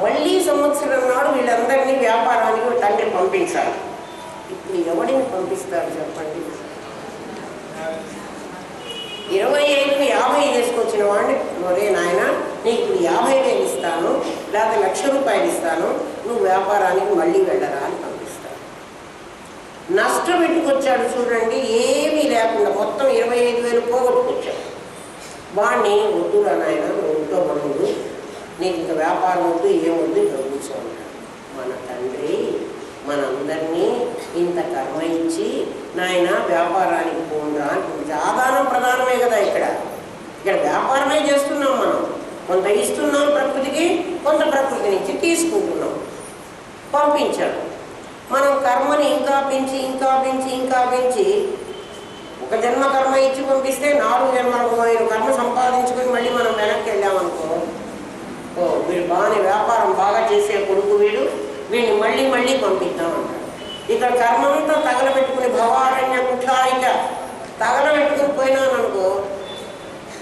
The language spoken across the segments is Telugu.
మళ్ళీ సంవత్సరం నాడు వీళ్ళందరినీ వ్యాపారానికి తండ్రి పంపించాలి. ఇప్పుడు ఎవడిని పంపిస్తారు చెప్పండి? 25కి 50 తీసుకొచ్చిన వాడిని, ఒరే నాయన నీకు ఇప్పుడు 50,000 ఇస్తాను, లేకపోతే 1,00,000 రూపాయలు ఇస్తాను, నువ్వు వ్యాపారానికి మళ్ళీ వెళ్ళరా అని పంపిస్తాను. నష్టపెట్టుకొచ్చాడు చూడండి, ఏమీ లేకుండా మొత్తం 25,000 పోగొట్టుకొచ్చాడు. వాడిని వద్దురా నాయన, నువ్వు ఇంట్లో పడుండు, నీకు ఇంకా వ్యాపారం వద్దు, ఏమొద్దు, ఇక్కడ కూర్చోండి. మన తండ్రి మనందరినీ ఇంత కర్మ ఇచ్చి నాయన వ్యాపారానికి పోండ్రా అని ఆదానం ప్రధానమే కదా. ఇక్కడ వ్యాపారమే చేస్తున్నాం మనం. కొంత ఇస్తున్నాం ప్రకృతికి, కొంత ప్రకృతి నుంచి తీసుకుంటున్నాం. పంపించాడు. మనం కర్మని ఇంకా పెంచి ఇంకా పెంచి ఇంకా పెంచి ఒక జన్మ కర్మ ఇచ్చి పంపిస్తే 4 జన్మలకు కర్మ సంపాదించుకొని మళ్ళీ మనం వెనక్కి వెళ్ళామనుకో, వీడు బాగానే వ్యాపారం బాగా చేసే కొడుకు వీడు, వీడిని మళ్ళీ మళ్ళీ పంపిద్దామంటాడు. ఇక్కడ కర్మంతా తగలబెట్టుకుని భవారణ్య కుఠారిక తగలబెట్టుకుని పోయినాననుకో,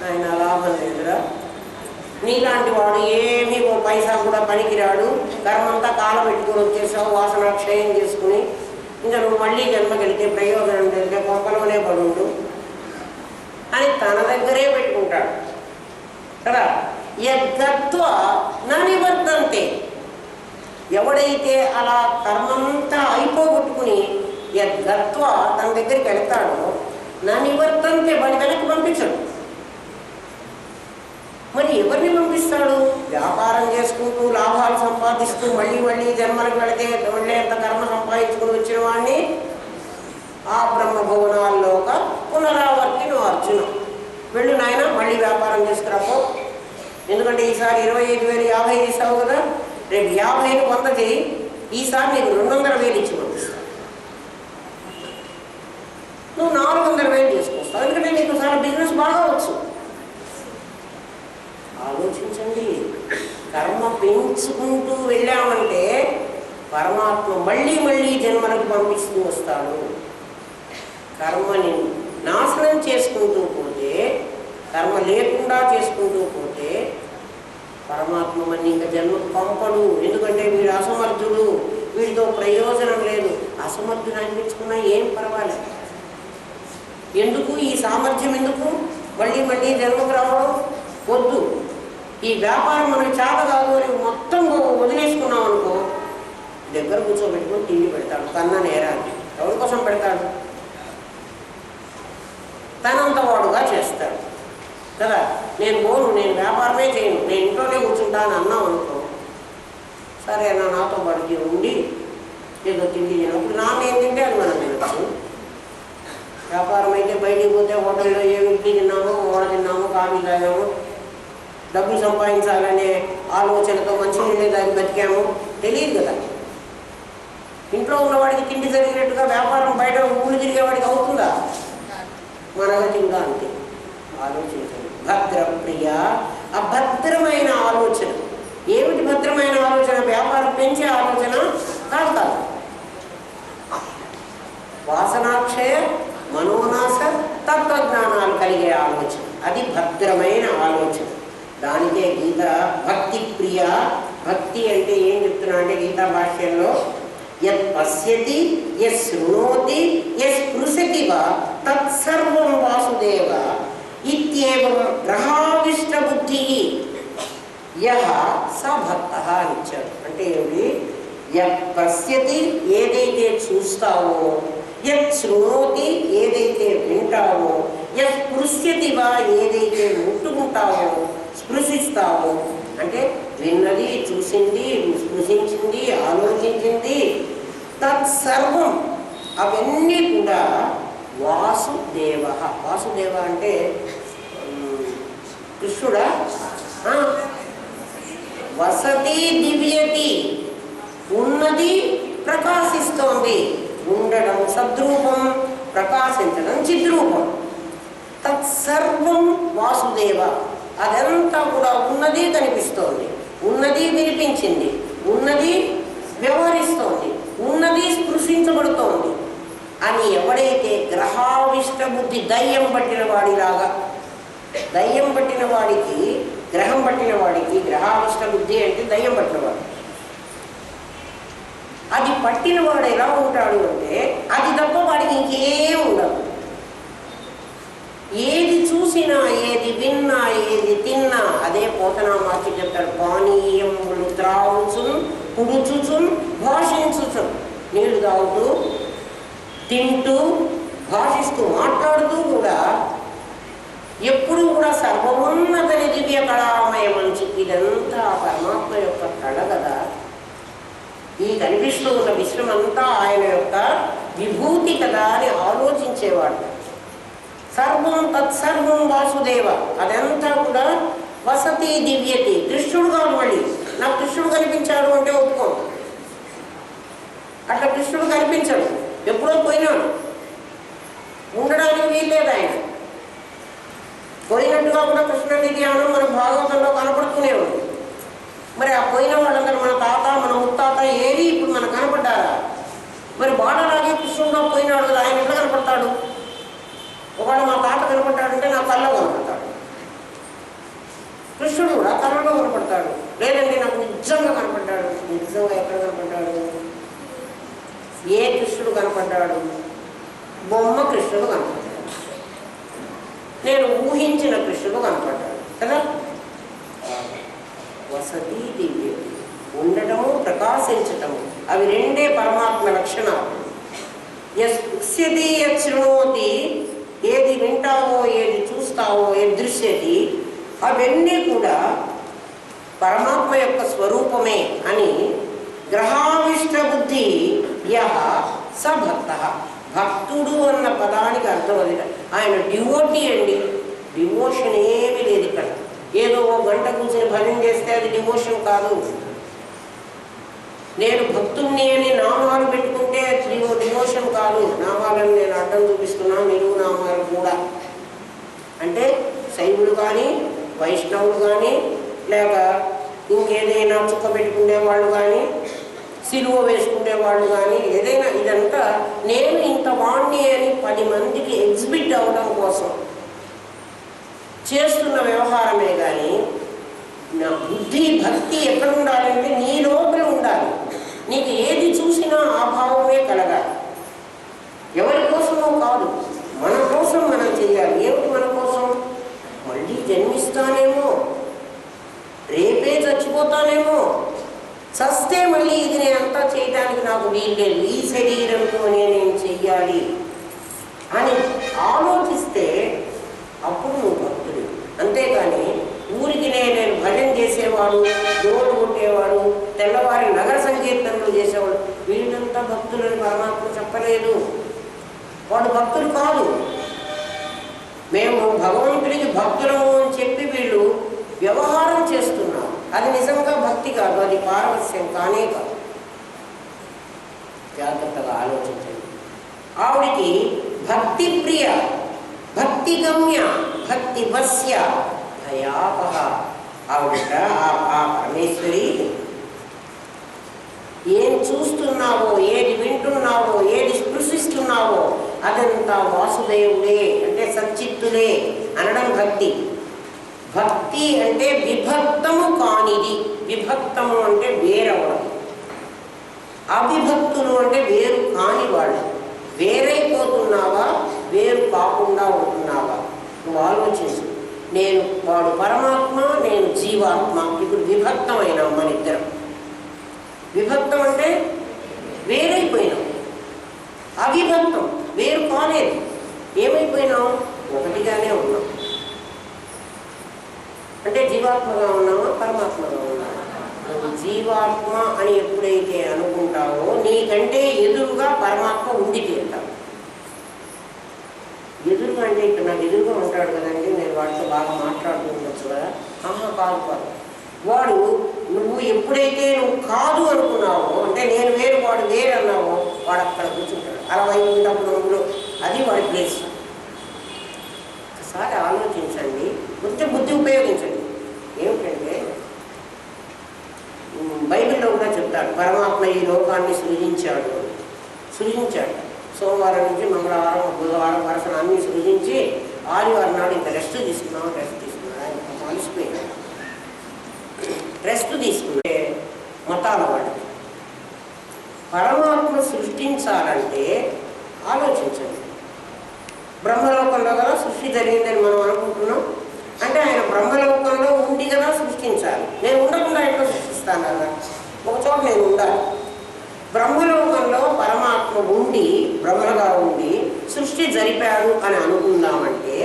ఆయన లాభం లేదురా, నీలాంటి వాడు ఏమీ ఓ పైసా కూడా పనికిరాడు, కర్మంతా కాలబెట్టుకుని వచ్చేసావు, వాసన క్షయం చేసుకుని, ఇంకా నువ్వు మళ్ళీ జన్మకెళ్తే ప్రయోజనం తెలితే కొంపలోనే పడుండు అని తన దగ్గరే పెట్టుకుంటాడు కదా. యద్గత్వ న నివర్తంతే, ఎవడైతే అలా కర్మంతా అయిపోగొట్టుకుని యద్గత్వ తన దగ్గరికి వెళ్తాడో నా నివర్తంతే, వాడి వెనక్కి పంపించడు. మరి ఎవరిని పంపిస్తాడు? వ్యాపారం చేసుకుంటూ లాభాలు సంపాదిస్తూ మళ్ళీ మళ్ళీ జన్మలకు వెళితే అంత కర్మ సంపాదించుకుని వచ్చిన వాడిని ఆ బ్రహ్మభువనాల్లోక పునరావర్తిను అర్జున, వెళ్ళు నాయన మళ్ళీ వ్యాపారం చేసుకురాపో, ఎందుకంటే ఈసారి 25,000 50 తీసావు కదా, రేపు 50ని 100 చేయి, ఈసారి నీకు 200,000 ఇచ్చి పంపిస్తాను, నువ్వు 400,000 చేసుకొస్తావు, ఎందుకంటే నీకు చాలా బిజినెస్ బాగా వచ్చు. ఆలోచించండి, కర్మ పెంచుకుంటూ వెళ్ళామంటే పరమాత్మ మళ్ళీ మళ్ళీ జన్మలకు పంపిస్తూ వస్తాడు. కర్మని నాశనం చేసుకుంటూ పోతే, కర్మ లేకుండా చేసుకుంటూ పోతే పరమాత్మ మళ్ళీ ఇంకా జన్మకు పంపడు. ఎందుకంటే వీడు అసమర్థుడు, వీడితో ప్రయోజనం లేదు. అసమర్థుడు అనిపించుకున్నా ఏం పర్వాలేదు. ఎందుకు ఈ సామర్థ్యం? ఎందుకు మళ్ళీ మళ్ళీ జన్మకు రావడం? వద్దు. ఈ వ్యాపారం మనకు చేత కాదు అని మొత్తం వదిలేసుకున్నాం అనుకో, దగ్గర కూర్చోబెట్టుకుని టీవీ పెడతాడు. కన్నా నేరాన్ని ఎవరి కోసం పెడతాడు? తనంత వాడుగా చేస్తాడు కదా. నేను పోను, నేను వ్యాపారమే చేయను, నేను ఇంట్లోనే కూర్చుంటాను అన్నాం అనుకో, సరే నాతో పాటు ఉండి ఏదో తిండి తినప్పుడు నాన్న ఏం తింటే అది మనం తినచ్చు. వ్యాపారం అయితే బయటికి పోతే హోటల్లో ఏమి ఇడ్లీ తిన్నామో, ఓడ తిన్నామో, కాఫీ తాగాము, డబ్బులు సంపాదించాలనే ఆలోచనతో మంచినీళ్ళే దాన్ని బతికాము, తెలియదు కదా. ఇంట్లో ఉన్నవాడికి తిండి జరిగినట్టుగా వ్యాపారం బయట ఊళ్ళు తిరిగేవాడికి అవుతుందా? మనగతి కూడా అంతే. ఆలోచించండి. భద్రప్రియ, అభద్రమైన ఆలోచన. ఏమిటి భద్రమైన ఆలోచన? వ్యాపారం పెంచే ఆలోచన కాదు. వాసనాక్షయ, మనోనాశ, తత్వజ్ఞానాలు కలిగే ఆలోచన, అది భద్రమైన ఆలోచన. దానికే గీత భక్తి ప్రియ. భక్తి అంటే ఏం చెప్తున్నా అంటే గీతా భాష్యంలో యత్ పశ్యతి, యత్ శృణోతి, యత్ స్పృశతి వా తత్సర్వం వాసుదేవ ఇత్యేవం గ్రహావిష్ట బుద్ధి యః స భక్తః అని ఇచ్చాడు. అంటే ఏమిటి? యత్ పశ్యతి, ఏదైతే చూస్తావో, యత్ శృణోతి, ఏదైతే వింటావో, యత్ స్పృశ్యతి వా, ఏదైతే ముట్టుకుంటావో, స్పృశిస్తావో అంటే విన్నది, చూసింది, స్పృశించింది, ఆలోచించింది, తత్సర్వం అవన్నీ కూడా వాసుదేవ. వాసుదేవ అంటే కృష్ణుడా? వసతి దివ్యతి, ఉన్నది ప్రకాశిస్తోంది. ఉండడం సద్రూపం, ప్రకాశించడం చిద్రూపం. తత్సర్వం వాసుదేవ, అదంతా కూడా ఉన్నది కనిపిస్తోంది, ఉన్నది వినిపించింది, ఉన్నది వ్యవహరిస్తోంది, ఉన్నది స్పృశించబడుతోంది అని ఎవడైతే గ్రహావిష్ట బుద్ధి, దయ్యం పట్టిన వాడిలాగా, దయ్యం పట్టిన వాడికి గ్రహం పట్టిన వాడికి, గ్రహావిష్ట బుద్ధి అంటే దయ్యం పట్టినవాడు, అది పట్టిన వాడు ఎలా ఉంటాడు అంటే అది తప్ప వాడికి ఇంకేం ఉండదు. ఏది చూసినా, ఏది విన్నా, ఏది తిన్నా అదే పోతనా మార్చి చెప్తాడు. పానీయములు త్రావుచును, పుడుచుచును, భాషించుచును. నీళ్లు తాగుతూ, తింటూ, భాషిస్తూ, మాట్లాడుతూ కూడా ఎప్పుడు కూడా సర్వోన్నతని దివ్య కళామయ మంచి. ఇదంతా పరమాత్మ యొక్క కళ కదా. ఈ కనిపిస్తూ ఉన్న విశ్వమంతా ఆయన యొక్క విభూతి కదా అని ఆలోచించేవాడు. సర్వం తత్సర్వం వాసుదేవ, అదంతా కూడా వసతి దివ్యతి. కృష్ణుడు కాదు, మళ్ళీ నాకు కృష్ణుడు కనిపించాడు అంటే ఒప్పుకోను. అట్లా కృష్ణుడు కనిపించాడు, ఎప్పుడో పోయినాడు, ఉండడానికి వీల్లేదు. ఆయన పోయినట్టుగా కూడా కృష్ణుడి ధ్యానం మన భాగవతంలో కనపడుతూనే ఉంది. మరి ఆ పోయిన వాళ్ళందరూ మన తాత, మన ముత్తాత ఏది ఇప్పుడు మనకు కనపడ్డారా? మరి బాణలాగే కృష్ణుడుగా పోయినాడు కదా, ఆయన ఎట్లా కనపడతాడు? ఒకవేళ మా తాత కనపడ్డాడంటే నా కళ్ళలో కనపడతాడు. కృష్ణుడు కూడా కళ్ళలో కనపడతాడు. లేదండి నాకు నిజంగా కనపడ్డాడు. నిజంగా ఎక్కడ కనపడ్డాడు? ఏ కృష్ణుడు కనపడ్డాడు? బొమ్మ కృష్ణుడు కనపడ్డాడు. నేను ఊహించిన కృష్ణుడు కనపడ్డాడు కదా. వసతి దివ్య, ఉండటము, ప్రకాశించటము, అవి రెండే పరమాత్మ లక్షణాలు. యస్యతి యశృణోతి, ఏది వింటావో, ఏది చూస్తావో, ఏది దృశ్యతి, అవన్నీ కూడా పరమాత్మ యొక్క స్వరూపమే అని గ్రహావిష్ట బుద్ధి యః స భక్త. భక్తుడు అన్న పదానికి అర్థం అది. ఆయన డివోటీ అండి. డివోషన్ ఏమీ లేదు ఇక్కడ. ఏదో ఓ గంట కూర్చొని భజన చేస్తే అది డివోషన్ కాదు. నేను భక్తుణ్ణి అని నామాలు పెట్టుకుంటే డివోషన్ కాదు. నామాలను నేను అడ్డం చూపిస్తున్నా, నిలువు నామాలు కూడా. అంటే శైవులు కానీ, వైష్ణవులు కానీ, లేక ఇంకేదైనా చుక్క పెట్టుకునే వాళ్ళు కానీ, సిలువ వేసుకునే వాళ్ళు కానీ, ఏదైనా ఇదంతా నేను ఇంత వాణ్ణి అని 10 మందికి ఎగ్జిబిట్ అవ్వడం కోసం చేస్తున్న వ్యవహారమే. కానీ నా బుద్ధి, భక్తి ఎక్కడ ఉండాలంటే నీ లోపల ఉండాలి. నీకు ఏది చూసినా ఆ భావమే కలగాలి. ఎవరి కోసమో కాదు, మన కోసం మనం చెయ్యాలి. ఏమిటి మన కోసం? మళ్ళీ జన్మిస్తానేమో, రేపే చచ్చిపోతానేమో, చస్తే మళ్ళీ ఇది నేనంతా చేయడానికి నాకు వీల్లేదు, ఈ శరీరంతోనే నేను చెయ్యాలి అని ఆలోచిస్తే అప్పుడు నువ్వు భక్తుడు. అంతేగాని ఊరికి నేను భజన చేసేవాడు, జోడు కొట్టేవాడు, తెల్లవారి నగర సంకీర్తనలు చేసేవాడు, వీళ్ళంతా భక్తులని పరమాత్మ చెప్పలేదు. వాడు భక్తులు కాదు. మేము భగవంతుడికి భక్తులము అని చెప్పి వీళ్ళు వ్యవహారం చేస్తున్నారు. అది నిజంగా భక్తి కాదు, అది పారవస్యం కానే కాదు. జాగ్రత్తగా ఆలోచించండి. ఆవిడికి భక్తి ప్రియ, భక్తి గమ్య, భక్తి వశ్య, భయాపహ. ఆవిడ ఆ పరమేశ్వరి ఏం చూస్తున్నావో, ఏది వింటున్నావో, ఏది స్పృశిస్తున్నావో అదంతా వాసుదేవుడే అంటే సచ్చిత్తులే అనడం భక్తి. భక్తి అంటే విభక్తము కానిది. విభక్తము అంటే వేరవడం. అవిభక్తులు అంటే వేరు కాని వాళ్ళు. వేరైపోతున్నావా, వేరు కాకుండా ఉంటున్నావా? నువ్వు ఆలోచించు. నేను వాడు పరమాత్మ, నేను జీవాత్మ. ఇప్పుడు విభక్తమైన మన ఇద్దరం. విభక్తం అంటే వేరైపోయినాం. అవిభక్తం వేరు కాలేదు. ఏమైపోయినాం? ఒకటిగానే ఉన్నాం. అంటే జీవాత్మగా ఉన్నామా, పరమాత్మగా ఉన్నామా? నువ్వు జీవాత్మ అని ఎప్పుడైతే అనుకుంటావో నీకంటే ఎదురుగా పరమాత్మ ఉంది తీరుతావు. ఎదురుగా అంటే ఇక్కడ నాకు ఎదురుగా ఉంటాడు కదండి, నేను వాడితో బాగా మాట్లాడుతూ ఉండొచ్చు కదా. కాదు కాదు. వాడు నువ్వు ఎప్పుడైతే నువ్వు కాదు అనుకున్నావో, అంటే నేను వేరు వాడు వేరు అన్నావో, వాడు అక్కడ కూర్చుంటాడు 60 అది వాడి ప్లేస్. ఒకసారి ఆలోచించండి, బుద్ధి ఉపయోగించండి. ఏమిటంటే బైబిల్లో కూడా చెప్తాడు, పరమాత్మ ఈ లోకాన్ని సృజించాడు. సోమవారం నుంచి మంగళవారం, బుధవారం వరుసను అన్నీ సృజించి ఆదివారం నాడు ఇంత రెస్ట్ తీసుకున్నాడు. ఆయన అలసిపోయాడు. రెస్ట్ తీసుకుంటే మతాల వాళ్ళు పరమాత్మ సృష్టించాలంటే ఆలోచించండి. బ్రహ్మలోకంలో కదా సృష్టి జరిగిందని మనం అనుకుంటున్నాం. అంటే ఆయన బ్రహ్మలోకంలో ఉండి కదా సృష్టించాలి. నేను ఉండకుండా ఎట్లా సృష్టిస్తాను కదా, ఒక చోట నేను ఉండాలి. బ్రహ్మలోకంలో పరమాత్మ ఉండి బ్రహ్మగా ఉండి సృష్టి జరిపాడు అని అనుకుందామంటే,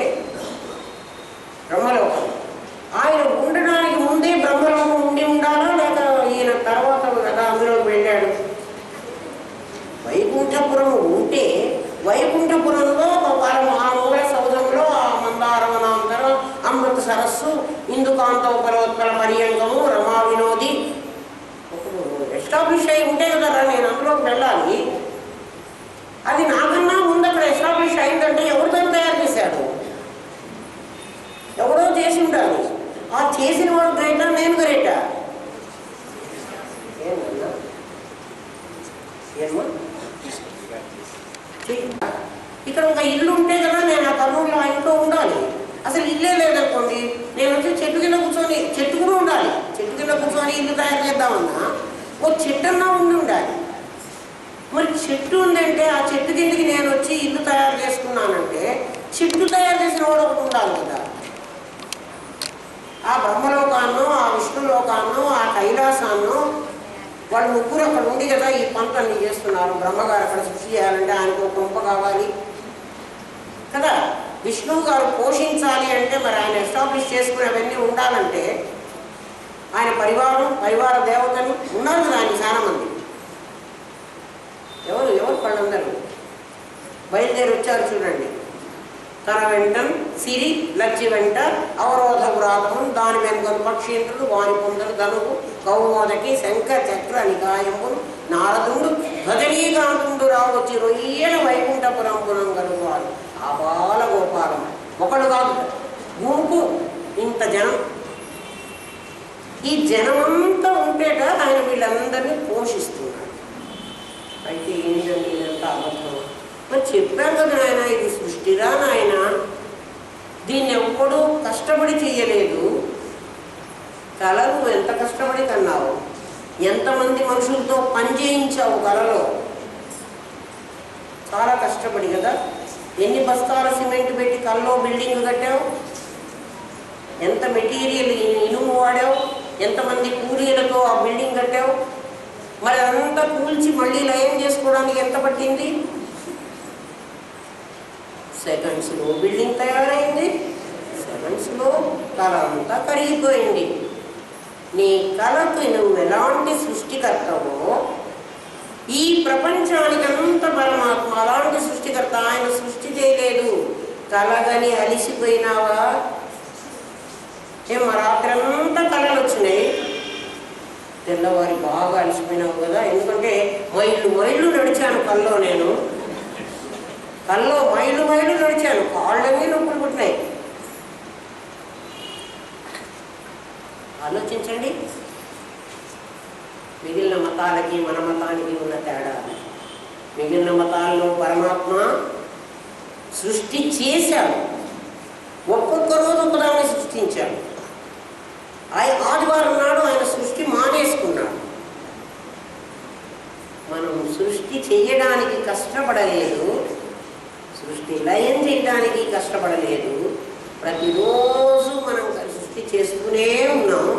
బ్రహ్మలోకం ఆయన ఉండడానికి ముందే బ్రహ్మలోకం ఉండి ఉండాలా, లేక ఈయన తర్వాత కదా అందులోకి వెళ్ళాడు? వైకుంఠపురం ఉంటే వైకుంఠపురంలో ఆ మూల సౌధంలో ఆ మందారవనాంతరం అమృత సరస్సు ఇందుకాంతోపరోత్పల పర్యంకము రమా వినోది ఎస్టాబ్లిష్ అయి ఉంటే కదా నేను అందులోకి వెళ్ళాలి. అది నాకన్నా ముందు అక్కడ ఎస్టాబ్లిష్ అయిందంటే ఎవరు దాన్ని తయారు చేశాడు? ఎవడో చేసి ఉండాలి. ఆ చేసిన వాడు గ్రేటా, నేను గ్రేటా? ఏమన్నా ఏమో ఇక్కడ ఒక ఇల్లు ఉంటే కదా నేను ఆ కర్నూలులో ఆ ఇంట్లో ఉండాలి. అసలు ఇల్లే లేదనుకోండి, నేను వచ్చి చెట్టు కింద కూర్చొని, చెట్టు కూడా ఉండాలి, చెట్టు కింద కూర్చొని ఇల్లు తయారు చేద్దామన్నా ఓ చెట్టు అన్నా ఉండాలి. మరి చెట్టు ఉందంటే ఆ చెట్టు కిందకి నేను వచ్చి ఇల్లు తయారు చేసుకున్నానంటే చెట్టు తయారు చేసిన వాడు ఒకటి ఉండాలి కదా. ఆ బ్రహ్మలోకాన్నో ఆ విష్ణులోకాన్నో ఆ కైలాసాన్నో వాళ్ళు ముగ్గురు అక్కడ ఉండి కదా ఈ పనులన్నీ చేస్తున్నారు. బ్రహ్మగారు అక్కడ సృష్టి చేయాలంటే ఆయనకు ఒక కొంప కావాలి కదా. విష్ణువు గారు పోషించాలి అంటే మరి ఆయన ఎస్టాబ్లిష్ చేసుకుని అవన్నీ ఉండాలంటే ఆయన పరివార దేవతలు ఉన్నారు కదా ఆయన చాలా మంది. ఎవరు వాళ్ళందరూ బయలుదేరి వచ్చారు చూడండి. తన వెంట సిరి లచ్చి వెంట అవరోధ వ్రాతము దాని వెనుక పక్షీంద్రుడు వారి పొందలు ధనువు కౌమోదకి శంఖ చక్ర నికాయములు నారదుడు భజనీకాంతుడు రావచ్చి రొయ్యల వైకుంఠపురం పురం కలుగువారు ఆపాల గోపాలం. ఒకడు కాదు, గుంపు, ఇంత జనం. ఈ జనమంతా ఉంటేట ఆయన వీళ్ళందరినీ పోషిస్తున్నాడు. అయితే ఏంటంటే ఇదంతా అబద్ధం. మరి చెప్పాను కదా నాయన, ఇది సృష్టిరా నాయన, దీన్ని ఎప్పుడూ కష్టపడి చెయ్యలేదు. కళలు ఎంత కష్టపడి కన్నావు, ఎంతమంది మనుషులతో పని చేయించావు కళలో, చాలా కష్టపడి కదా. ఎన్ని బస్తాల సిమెంట్ పెట్టి కళ్ళలో బిల్డింగ్ కట్టావు, ఎంత మెటీరియల్ ఇనుము వాడావు, ఎంతమంది కూలీలతో ఆ బిల్డింగ్ కట్టావు. మరి అదంతా కూల్చి మళ్ళీ లయం చేసుకోవడానికి ఎంత పట్టింది? సెకండ్స్లో బిల్డింగ్ తయారైంది, సెకండ్స్లో కళ అంతా కరిగిపోయింది. నీ కళకు నువ్వు ఎలాంటి సృష్టికర్తవో ఈ ప్రపంచానికి అంత పరమాత్మ అలాంటి సృష్టికర్త. ఆయన సృష్టి చేయలేదు. కలగని అలిసిపోయినావా? ఏమో రాత్రంతా కళలు వచ్చినాయి, తెల్లవారి బాగా అలిసిపోయినావు కదా. ఎందుకంటే మైళ్ళు నడిచాను కల్లో, నేను కల్లో మైళ్ళు నడిచాను, కాళ్ళన్నీ నొప్పులు పుట్టినాయి. ఆలోచించండి. మిగిలిన మతాలకి మన మతానికి ఉన్న తేడా. మిగిలిన మతాల్లో పరమాత్మ సృష్టి చేశాడు, ఒక్కొక్క రోజు ఒకదాన్ని సృష్టించాడు. ఆదివారం నాడు ఆయన సృష్టి మానేసుకున్నాడు. మనం సృష్టి చేయడానికి కష్టపడలేదు, సృష్టి లయం చేయడానికి కష్టపడలేదు. ప్రతిరోజు మనం సృష్టి చేస్తూనే ఉన్నాం.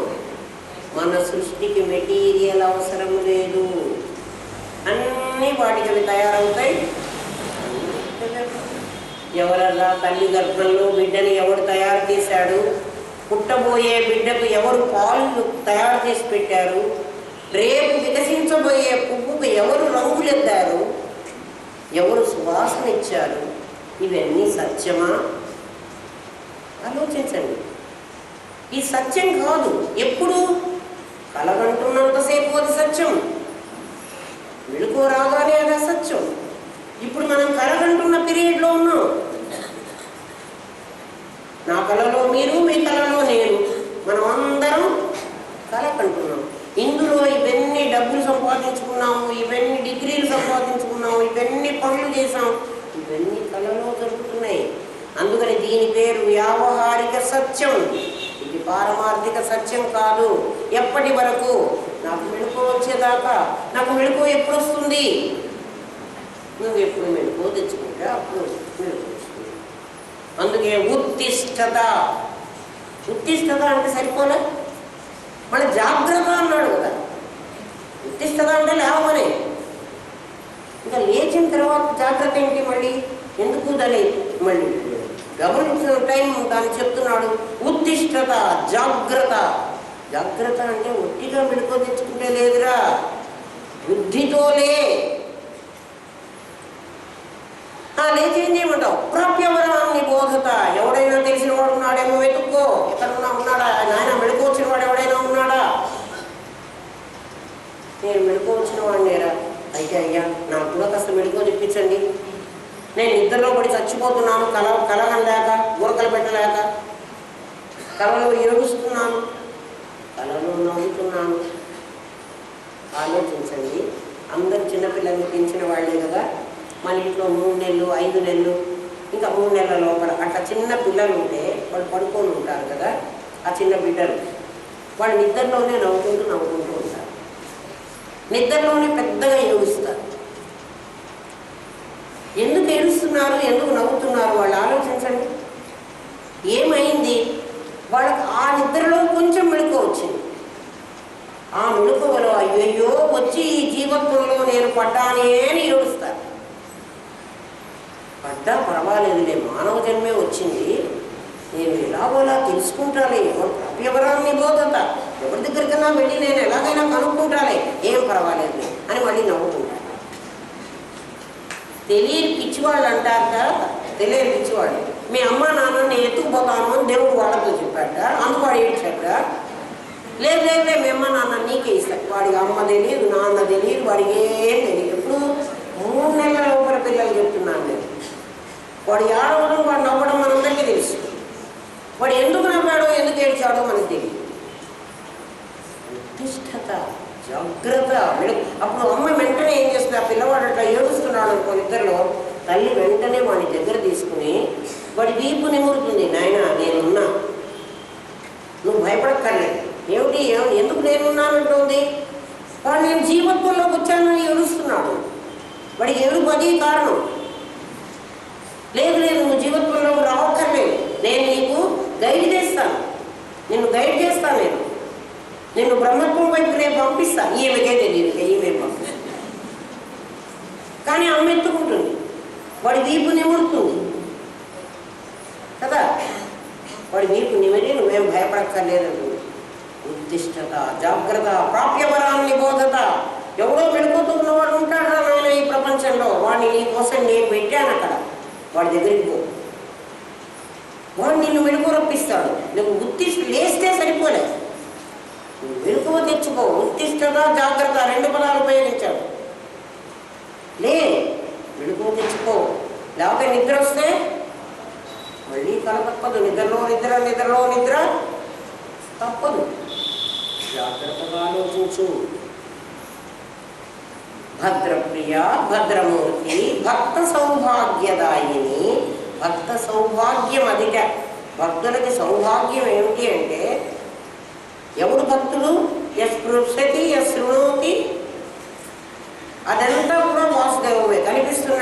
మన సృష్టికి మెటీరియల్ అవసరం లేదు, అన్నీ వాటికి అవి తయారవుతాయి. ఎవరన్నా తల్లి గర్భంలో బిడ్డని ఎవరు తయారు చేశాడు? పుట్టబోయే బిడ్డకు ఎవరు పాలు తయారు చేసి పెట్టారు? రేపు వికసించబోయే పువ్వుకు ఎవరు రంగులెత్తారు? ఎవరు సువాసన ఇచ్చారు? ఇవన్నీ సత్యమా? ఆలోచించండి. ఈ సత్యం కాదు. ఎప్పుడు కలగంటున్నంతసేపు అది సత్యం, వెలుగు రాగానే అది అసత్యం. ఇప్పుడు మనం కలగంటున్న పీరియడ్లో ఉన్నాం. నా కళలో మీరు, మీ కళలో నేను, మనం అందరం కలకంటున్నాం. ఇందులో ఇవన్నీ డబ్బులు సంపాదించుకున్నాము, ఇవన్నీ డిగ్రీలు సంపాదించుకున్నాము, ఇవన్నీ పనులు చేసాం, ఇవన్నీ కళలో జరుగుతున్నాయి. అందుకని దీని పేరు వ్యావహారిక సత్యం. ఇది పారమార్థిక సత్యం కాదు. ఎప్పటి వరకు? నాకు మెళుకు వచ్చేదాకా. నాకు మెళుకు ఎప్పుడు వస్తుంది? నువ్వు ఎప్పుడు మెళుకు తెచ్చుకుంటే అప్పుడు మెళుకు వస్తుంది. అందుకే ఉత్తిష్టత. ఉత్తిష్టత అంటే సరిపోలే, మళ్ళీ జాగ్రత్త అన్నాడు కదా. ఉత్తిష్టత అంటే లేవమనే. ఇంకా లేచిన తర్వాత జాగ్రత్త ఏంటి? మళ్ళీ ఎందుకు దాన్ని మళ్ళీ గమనించిన టైం దాన్ని చెప్తున్నాడు. ఉత్తిష్టత, జాగ్రత్త. జాగ్రత్త అంటే ఒట్టిగా మెళుకు తెచ్చుకుంటే లేదురా, బుద్ధితోలే. లేచి ఏం చేయమంటావు? ప్రాప్యవరాన్ని బోధత. ఎవడైనా తెలిసిన వాడు ఉన్నాడేమో వెతుక్కో. ఎక్కడున్నా ఉన్నాడా? నాయన మెళుకు వచ్చిన వాడు ఎవడైనా ఉన్నాడా? నేను మెళుకు వచ్చిన వాడినేరా. అయితే అయ్యా నాకు కూడా కాస్త మెళుకు తెప్పించండి. నేను నిద్రలో పడి చచ్చిపోతున్నాను, కలగలేక, గురకలు పెట్టలేక, కలలో ఏడుస్తున్నాను, కలలో నవ్వుతున్నాను. ఆలోచించండి. అందరు చిన్నపిల్లల్ని పెంచిన వాళ్ళే కదా. మన ఇంట్లో 3 నెలలు 5 నెలలు ఇంకా 3 నెలల లోపల అట్లా చిన్న పిల్లలు ఉంటే వాళ్ళు పడుకొని ఉంటారు కదా. ఆ చిన్న బిడ్డలు వాళ్ళు నిద్రలోనే నవ్వుకుంటూ ఉంటారు. నిద్రలోనే పెద్దగా ఏడుస్తారు. ఎందుకు ఏడుస్తున్నారు, ఎందుకు నవ్వుతున్నారు వాళ్ళు ఆలోచించండి. ఏమైంది? వాళ్ళకి ఆ నిద్రలో కొంచెం మెళుకు వచ్చింది. ఆ మెళుకువలో అయ్యో వచ్చి ఈ జీవత్వంలో నేను పడ్డానే అని ఏడుస్తారు. పడ్డా పర్వాలేదులే, మానవ జన్మే వచ్చింది, నేను ఎలాగోలా తెలుసుకుంటాలే. ఎవరాన్ని బోధత, ఎవరి దగ్గరికన్నా వెళ్ళి నేను ఎలాగైనా కనుక్కుంటాలే, ఏం పర్వాలేదు అని మళ్ళీ నవ్వుకుంటాను. తెలియని పిచ్చివాళ్ళు అంటారు కదా, తెలియని పిచ్చివాళ్ళు. మీ అమ్మ నాన్న నేను ఎత్తుకుపోతాను అని దేవుడు వాళ్ళతో చెప్పాట, అందుకు వాడు ఏడ్చాట. లేదు మీ అమ్మ నాన్న నీకే ఇస్తాడు. వాడికి అమ్మ తెలియదు, నాన్న తెలియదు, వాడికి ఏం తెలియదు. ఎప్పుడు 3 నెలల లోపల పిల్లలు చెప్తున్నాను నేను. వాడు ఏడవడం, వాడు నవ్వడం మనందరికీ తెలుసు. వాడు ఎందుకు నవ్వాడో ఎందుకు ఏడ్చాడో మనకు తెలియదు. ఉత్తిష్టత, జాగ్రత్త. అప్పుడు అమ్మ వెంటనే ఏం చేస్తుంది? ఆ పిల్లవాడు అట్లా ఏడుస్తున్నాడు అనుకో నిద్రలో, తల్లి వెంటనే వాడి దగ్గర తీసుకుని వాడి వీపు నిమురుతుంది. నాయన నేనున్నా, నువ్వు భయపడక్కర్లేదు. ఏమిటి ఎందుకు నేనున్నానంటుంది? వాడు నేను జీవత్వంలోకి వచ్చానని ఏడుస్తున్నాడు. వాడికి ఏడుపు అది కారణం. లేదు నువ్వు జీవత్వంలోకి రావక్కర్లేదు, నేను నీకు గైడ్ చేస్తాను, నిన్ను గైడ్ చేస్తాను, నిన్ను బ్రహ్మత్వం వైపు నేను పంపిస్తాను. ఈమెకే తెలియదు, ఈమె పంపిస్తాను. కానీ అమ్మ ఎత్తుకుంటుంది, వాడి వీపు నిమురుతుంది కదా. వాడి వీపు నిమిరి నువ్వేం భయపడక్కర్లేదంటుంది. ఉత్తిష్టత, జాగ్రత్త, ప్రాప్యవరాన్ని బోధత. ఎవడో మెళుకుతున్నవాడు ఉంటాడా నాయన ఈ ప్రపంచంలో? వాడిని నీ కోసం నేను పెట్టాను అక్కడ, వాడి దగ్గరికి పో. వాడు నిన్ను మెళుకు రప్పిస్తాడు. నువ్వు లేస్తే సరిపోలే, నువ్వు మెళుకువ తెచ్చుకో. ఉత్తిష్టత, జాగ్రత్త 2 పదాలు ఉపయోగించాడు. మెళుకువ తెచ్చుకో. లేకపోతే నిద్ర వస్తే మళ్ళీ కల తప్పదు. నిద్రలో నిద్ర తప్పదు. జాగ్రత్తగా ఆలోచించు. భద్రప్రియ, భద్రమూర్తి, భక్త సౌభాగ్యదాయిని. భక్త సౌభాగ్యం అదిట. భక్తులకి సౌభాగ్యం ఏమిటి అంటే, ఎవడు భక్తులు? యస్పృశతి యశృణోతి. అదంతా కూడా వాసుదేవమే. కనిపిస్తున్న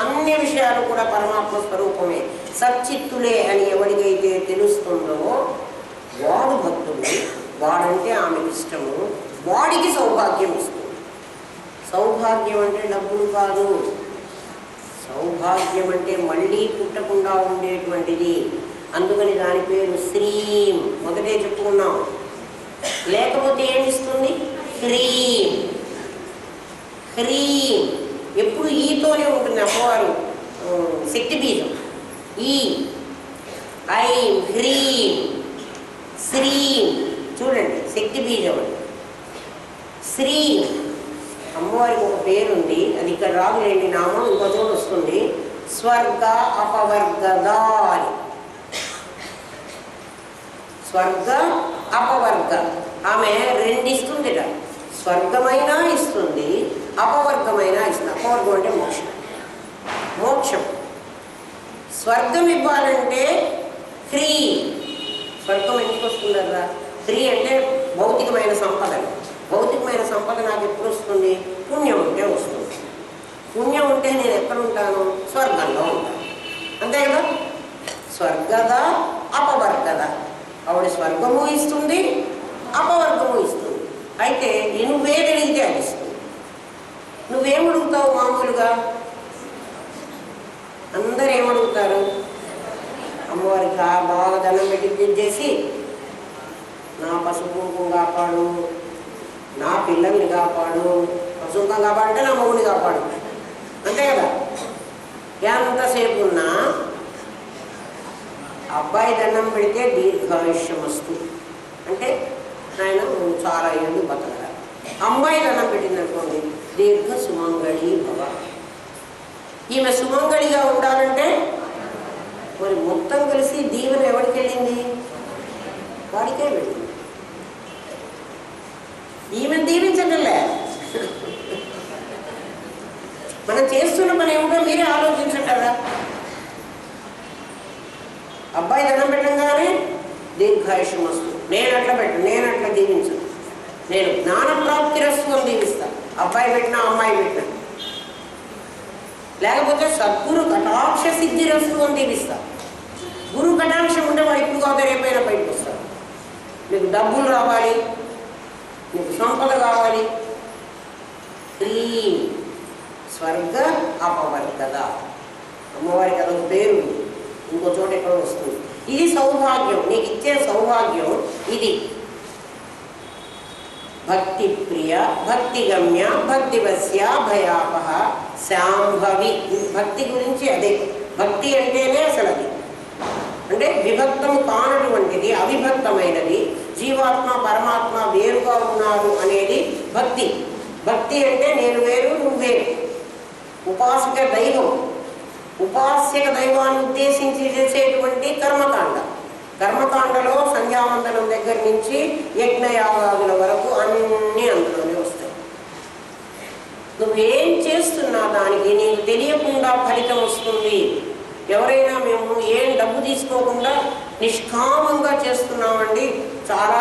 అన్ని విషయాలు కూడా పరమాత్మ స్వరూపమే, సచ్చిత్తులే అని ఎవరికైతే తెలుస్తుందో వాడు భక్తుడు. వాడంటే ఆమెకి ఇష్టము, వాడికి సౌభాగ్యం ఇస్తుంది. సౌభాగ్యం అంటే డబ్బులు కాదు. సౌభాగ్యం అంటే మళ్ళీ పుట్టకుండా ఉండేటువంటిది. అందుకని దాని పేరు శ్రీం. మొదటే చెప్పుకున్నాం. లేకపోతే ఏమిస్తుంది? హ్రీం. హ్రీం ఎప్పుడు ఈతోనే ఉంటుంది అమ్మవారు. శక్తి బీజం ఈ. ఐం, హ్రీం, శ్రీం. చూడండి, శక్తి బీజం అని. శ్రీం అమ్మవారికి ఒక పేరుంది, అది ఇక్కడ రాదులేండి నామం, ఇంకో చోటు వస్తుంది. స్వర్గ అపవర్గదా అని. స్వర్గ అపవర్గ. ఆమె 2 ఇస్తుందిట. స్వర్గమైనా ఇస్తుంది, అపవర్గమైనా ఇస్తుంది. అపవర్గం అంటే మోక్షం. స్వర్గం ఇవ్వాలంటే క్రీ స్వర్గం ఎందుకు వస్తుందరా? క్రీ అంటే భౌతికమైన సంపద. భౌతికమైన సంపద నాకు ఎప్పుడు వస్తుంది? పుణ్యం ఉంటే వస్తుంది. పుణ్యం ఉంటే నేను ఎక్కడ ఉంటాను? స్వర్గంలో ఉంటాను. అంతే కదా? స్వర్గద అపవర్గద. ఆవిడ స్వర్గము ఇస్తుంది, అపవర్గము ఇస్తుంది. అయితే నువ్వేది అడిగితే అది ఇస్తుంది. నువ్వేమడుగుతావు? మామూలుగా అందరూ ఏమడుగుతారు? అమ్మవారికి బాగా దండం పెట్టి చేసి నా పసుపు కాపాడు, నా పిల్లల్ని కాపాడు. పసుపు కాపాడంటే నా మొగుడిని కాపాడు. అంతే కదా? ఎంతసేపు ఉన్నా అబ్బాయి దండం పెడితే దీర్ఘాయుష్యం వస్తుంది అంటే ఆయన చాలా ఏళ్ళు బతకరా. అమ్మాయి దండం పెట్టిందనుకోండి, దీర్ఘ సుమంగళి భవ. ఈమె సుమంగళిగా ఉండాలంటే మరి మొత్తం కలిసి దీవెన ఎవరికి వెళ్ళింది? వాడికే వెళ్ళింది. ఈమె దీవించగలే. మనం చేస్తున్న పని ఏమిటో మీరే ఆలోచించగలరా? అబ్బాయి దండం పెట్టంగానే దీర్ఘాయుష్యం వస్తుంది. నేను అట్లా దీవించను. నేను జ్ఞానప్రాప్తి రస్తు అని దీవిస్తాను. అబ్బాయి పెట్టినా అమ్మాయి పెట్టినా. లేకపోతే సద్గురు కటాక్ష సిద్ధి రస్తు అని దీవిస్తాను. గురువు కటాక్షం ఉంటే వాడు ఇప్పుడు కాదు రేపైనా బయటకు వస్తాడు. నీకు డబ్బులు రావాలి, నీకు సంపద కావాలి. స్వర్గ అపవర్గద. అమ్మవారికి అదొక పేరు, ఇంకో చోట ఎక్కడ వస్తుంది. ఇది సౌభాగ్యం, నీకు ఇచ్చే సౌభాగ్యం ఇది. భక్తి ప్రియ, భక్తి గమ్య, భక్తి వశ్య, భయాపహ, శాంభవి. భక్తి గురించి అదే. భక్తి అంటేనే అసలు అది. అంటే విభక్తం కానటువంటిది, అవిభక్తమైనది. జీవాత్మ పరమాత్మ వేరుగా ఉన్నారు అనేది భక్తి. భక్తి అంటే నేను వేరు, నువ్వు వేరు. ఉపాసక దైవం, ఉపాస్యక దైవాన్ని ఉద్దేశించి చేసేటువంటి కర్మకాండ. కర్మకాండలో సంధ్యావందనం దగ్గర నుంచి యజ్ఞయాగాదుల వరకు అన్నీ అందులోనే వస్తాయి. నువ్వేం చేస్తున్నా దానికి నీకు తెలియకుండా ఫలితం వస్తుంది. ఎవరైనా మేము ఏం డబ్బు తీసుకోకుండా నిష్కామంగా చేస్తున్నామండి. చాలా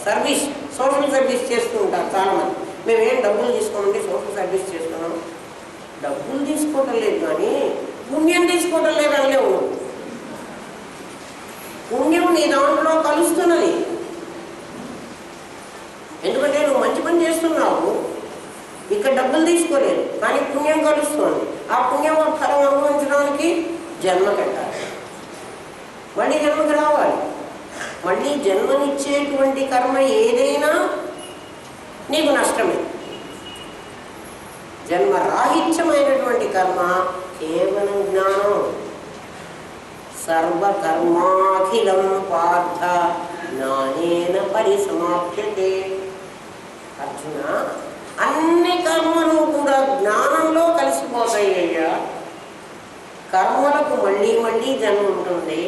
సర్వీస్, సోషల్ సర్వీస్ చేస్తూ ఉంటారు చాలామంది. మేమేం డబ్బులు తీసుకోమండి, సోషల్ సర్వీస్ చేస్తున్నాం. డబ్బులు తీసుకోవటం లేదు కానీ పుణ్యం తీసుకోవటం లేదు అనే ఉన్నాం. పుణ్యం నీ దాంట్లో కలుస్తున్నది. ఎందుకంటే నువ్వు మంచి పని చేస్తున్నావు, ఇక్కడ డబ్బులు తీసుకోలేదు కానీ పుణ్యం కలుస్తుంది. ఆ పుణ్యం ఫలం అనుభవించడానికి జన్మ కట్టాలి, మళ్ళీ జన్మకి రావాలి. మళ్ళీ జన్మనిచ్చేటువంటి కర్మ ఏదైనా నీకు నష్టమే. జన్మరాహిత్యమైనటువంటి కర్మ కేవలం జ్ఞానం. సర్వకర్మాఖిలం పార్థ జ్ఞానేన పరిసమాప్యతే. అర్జున, అన్ని కర్మలు కూడా జ్ఞానంలో కలిసిపోతాయ్యా. కర్మలకు మళ్ళీ మళ్ళీ జన్మ ఉంటుంది.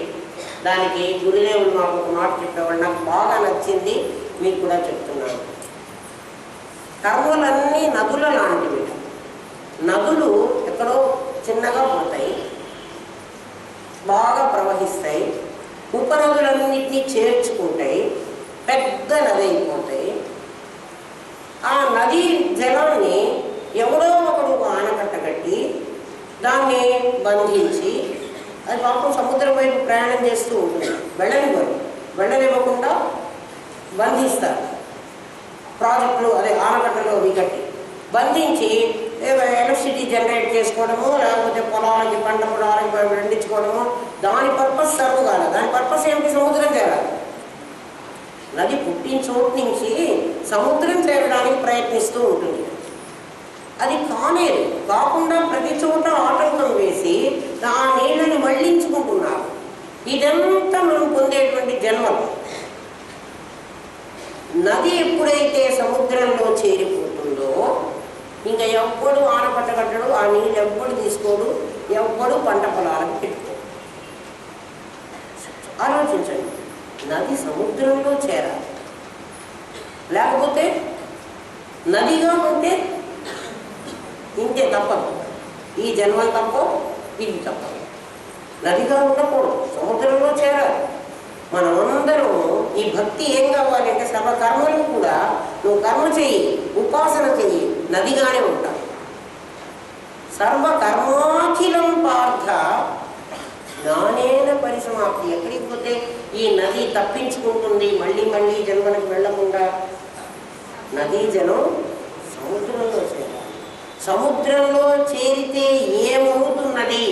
దానికి గురుదేవులు మాకు ఒక మాట చెప్పేవాళ్ళు, నాకు బాగా నచ్చింది, మీకు కూడా చెప్తున్నాను. కర్మలన్నీ నదుల లాంటివి. నదులు ఎక్కడో చిన్నగా పోతాయి, బాగా ప్రవహిస్తాయి, ఉపనదులన్నింటినీ చేర్చుకుంటాయి, పెద్ద నది అయిపోతాయి. ఆ నది జలాన్ని ఎవడో ఒకడు ఆనకట్ట కట్టి దాన్ని బంధించి, అది పాపం సముద్రం వైపు ప్రయాణం చేస్తూ ఉంటుంది. వెళ్ళనివ్వకుండా బంధిస్తారు. ప్రాజెక్టులు అదే ఆనకట్టలో కట్టి బంధించి ఎలక్ట్రిసిటీ జనరేట్ చేసుకోవడము, లేకపోతే పొలాలకి పంట పొలాలకి పండించుకోవడము. దాని పర్పస్ సర్వ్ కాదు. దాని పర్పస్ ఏమిటి? సముద్రం చేరాలి. నది పుట్టిన చోటు నుంచి సముద్రం చేరడానికి ప్రయత్నిస్తూ ఉంటుంది. అది కాకుండా ప్రతి చోట ఆటంకం వేసి ఆ నీళ్ళని మళ్లించుకుంటున్నారు. ఇదంతా మనం పొందేటువంటి జన్మలు. నది ఎప్పుడైతే సముద్రంలో చేరిపోతుందో ఇంకా ఎవ్వడు ఆనపట్ట కట్టడు, ఆ నీళ్ళు ఎవ్వడు తీసుకోడు, ఎవ్వడు పంట పొలాలకు పెట్టుకోడు. ఆలోచించండి, నది సముద్రంలో చేరాలి. లేకపోతే నదిగా ఉంటే ఇంకే తప్పదు. ఈ జన్మలు తప్ప, ఇది తప్పదు. నదిగా ఉండకూడదు, సముద్రంలో చేరాలి. మనమందరం ఈ భక్తి ఏం కావాలంటే సర్వకర్మలు కూడా నువ్వు కర్మ చెయ్యి, ఉపాసన చెయ్యి, నదిగానే ఉంటావు. సర్వకర్మాఖిలం పార్థ జ్ఞానేన పరిసమాప్తి. ఎక్కడికి పోతే ఈ నది తప్పించుకుంటుంది, మళ్ళీ మళ్ళీ జన్మలకు వెళ్లకుండా. నదీ జలం సముద్రంలో చేరాలి. సముద్రంలో చేరితే ఏమవుతున్నది?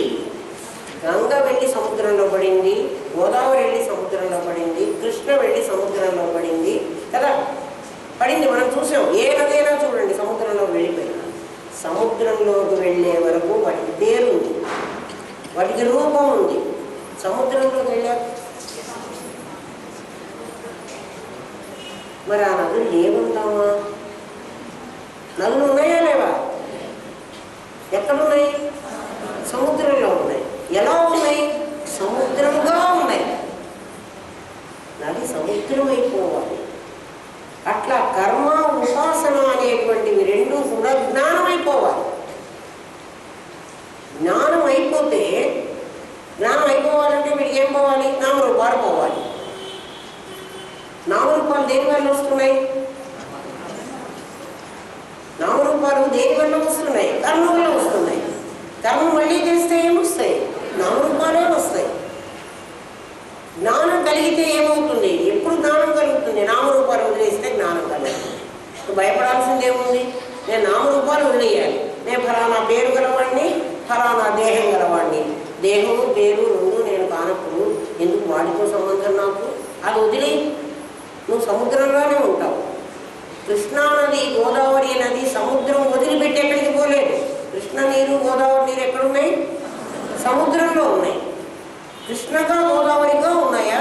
గంగ వెళ్ళి సముద్రంలో పడింది, గోదావరి వెళ్ళి సముద్రంలో పడింది, కృష్ణ వెళ్ళి సముద్రంలో పడింది కదా, పడింది. మనం చూసాం. ఏ నదైనా చూడండి సముద్రంలో వెళ్ళిపోయింది. సముద్రంలోకి వెళ్ళే వరకు వాటికి పేరు ఉంది, వాటికి రూపం ఉంది. సముద్రంలోకి వెళ్ళారు మరి ఆ నదులు ఏముంటామా? నదులు ఉన్నాయా లేవా? ఎక్కడున్నాయి? సముద్రంలో ఉన్నాయి. ఎలా ఉన్నాయి? సముద్రంగా ఉన్నాయి. నది సముద్రం అయిపోవాలి. అట్లా కర్మ ఉపాసన అనేటువంటివి రెండూ కూడా జ్ఞానం అయిపోవాలి. జ్ఞానం అయిపోతే, జ్ఞానం అయిపోవాలంటే మీరు ఏం పోవాలి? నామరూపాలు పోవాలి. నామరూపాలు దేని వల్ల వస్తున్నాయి? నామరూపాలు దేని వల్ల వస్తున్నాయి? కర్మ వల్ల వస్తున్నాయి. కర్మ మళ్ళీ చేస్తే ఏమొస్తాయి? నామరూపాలే వస్తాయి. జ్ఞానం కలిగితే ఏమవుతుంది? ఎప్పుడు జ్ఞానం కలుగుతుంది? నామరూపాలు వదిలేస్తే జ్ఞానం కలుగుతుంది. భయపడాల్సిందేముంది? నేను నామరూపాలు వదిలేయాలి. నేను ఫలానా పేరు గలవాడిని, ఫలానా దేహం గలవాడిని. దేహము పేరు రెండు నేను కానప్పుడు ఎందుకు వాడితో సంబంధం నాకు? అది వదిలే, నువ్వు సముద్రంలోనే ఉంటావు. కృష్ణా నది, గోదావరి నది సముద్రం వదిలిపెట్టి ఎక్కడికి పోలేదు. కృష్ణ నీరు, గోదావరి నీరు ఎక్కడున్నాయి? సముద్రంలో ఉన్నాయి. కృష్ణగా గోదావరిగా ఉన్నాయా?